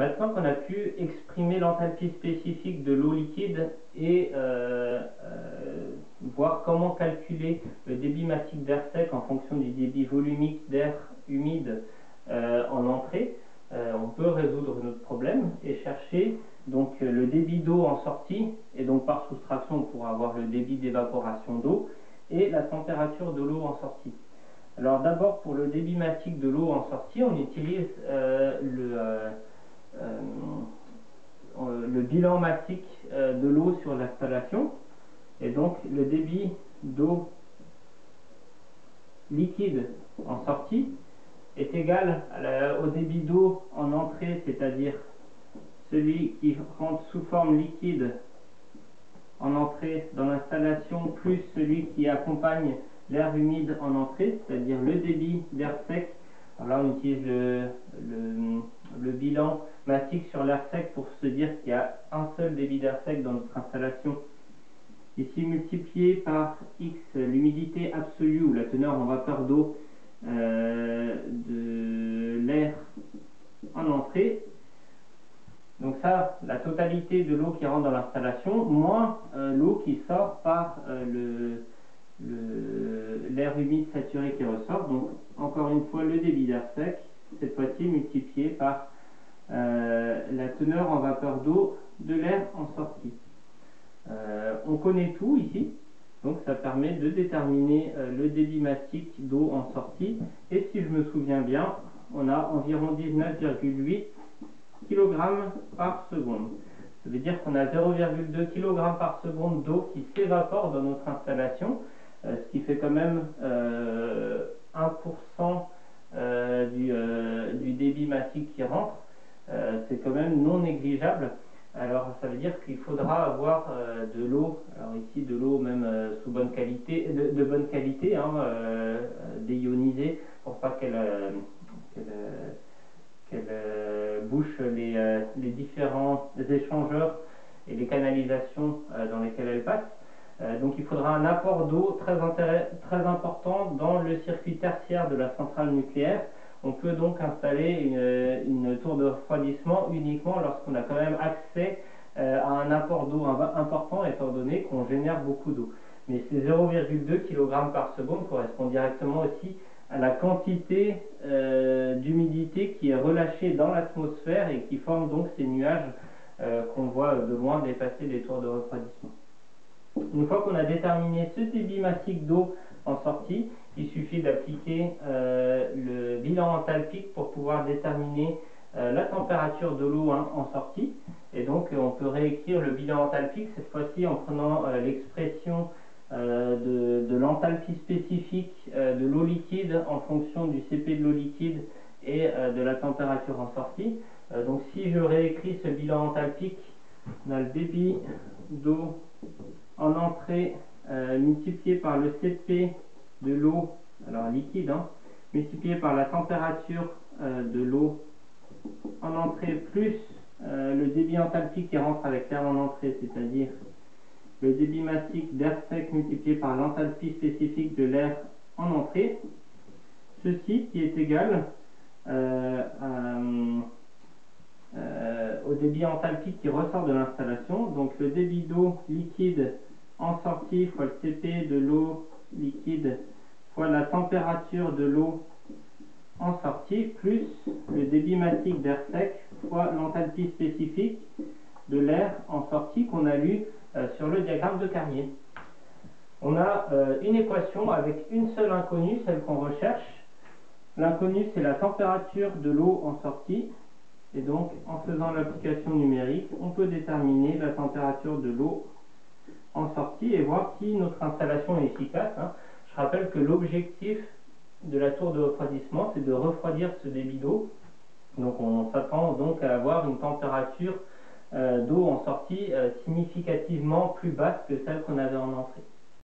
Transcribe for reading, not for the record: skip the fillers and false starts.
Maintenant qu'on a pu exprimer l'enthalpie spécifique de l'eau liquide et voir comment calculer le débit massique d'air sec en fonction du débit volumique d'air humide en entrée, on peut résoudre notre problème et chercher donc le débit d'eau en sortie, et donc par soustraction on pourra avoir le débit d'évaporation d'eau et la température de l'eau en sortie. Alors d'abord, pour le débit massique de l'eau en sortie, on utilise le bilan massique de l'eau sur l'installation, et donc le débit d'eau liquide en sortie est égal au débit d'eau en entrée, c'est-à-dire celui qui rentre sous forme liquide en entrée dans l'installation, plus celui qui accompagne l'air humide en entrée, c'est-à-dire le débit d'air sec. Alors là, on utilise le bilan massique sur l'air sec pour se dire qu'il y a un seul débit d'air sec dans notre installation. Ici, multiplié par X, l'humidité absolue ou la teneur en vapeur d'eau de l'air en entrée. Donc ça, la totalité de l'eau qui rentre dans l'installation, moins l'eau qui sort par l'air humide saturé qui ressort. Donc encore une fois, le débit d'air sec, cette fois-ci multiplié par la teneur en vapeur d'eau de l'air en sortie. On connaît tout ici, donc ça permet de déterminer le débit massique d'eau en sortie. Et si je me souviens bien, on a environ 19,8 kg par seconde. Ça veut dire qu'on a 0,2 kg par seconde d'eau qui s'évapore dans notre installation, ce qui fait quand même 1% du débit massique qui rentre. C'est quand même non négligeable. Alors ça veut dire qu'il faudra avoir de l'eau, alors ici de l'eau même sous bonne qualité, de bonne qualité, déionisée, pour pas qu'elle bouche les différents échangeurs et les canalisations dans lesquelles elle passe. Donc il faudra un apport d'eau très important dans le circuit tertiaire de la centrale nucléaire. On peut donc installer une tour de refroidissement uniquement lorsqu'on a quand même accès à un apport d'eau important, étant donné qu'on génère beaucoup d'eau. Mais ces 0,2 kg par seconde correspond directement aussi à la quantité d'humidité qui est relâchée dans l'atmosphère et qui forme donc ces nuages qu'on voit de loin dépasser les tours de refroidissement. Une fois qu'on a déterminé ce débit massique d'eau en sortie, il suffit d'appliquer le bilan enthalpique pour pouvoir déterminer la température de l'eau en sortie. Et donc on peut réécrire le bilan enthalpique, cette fois-ci en prenant l'expression de l'enthalpie spécifique de l'eau liquide en fonction du CP de l'eau liquide et de la température en sortie. Donc si je réécris ce bilan enthalpique, on a le débit d'eau en entrée multiplié par le CP de l'eau, alors liquide, multiplié par la température de l'eau en entrée plus le débit enthalpique qui rentre avec l'air en entrée, c'est-à-dire le débit massique d'air sec multiplié par l'enthalpie spécifique de l'air en entrée. Ceci qui est égal au débit enthalpique qui ressort de l'installation. Donc le débit d'eau liquide en sortie fois le CP de l'eau liquide fois la température de l'eau en sortie plus le débit massique d'air sec fois l'enthalpie spécifique de l'air en sortie qu'on a lu sur le diagramme de Carrier. On a une équation avec une seule inconnue, celle qu'on recherche. L'inconnue, c'est la température de l'eau en sortie. Et donc, en faisant l'application numérique, on peut déterminer la température de l'eau en sortie et voir si notre installation est efficace. Je rappelle que l'objectif de la tour de refroidissement, c'est de refroidir ce débit d'eau. Donc, on s'attend donc à avoir une température d'eau en sortie significativement plus basse que celle qu'on avait en entrée.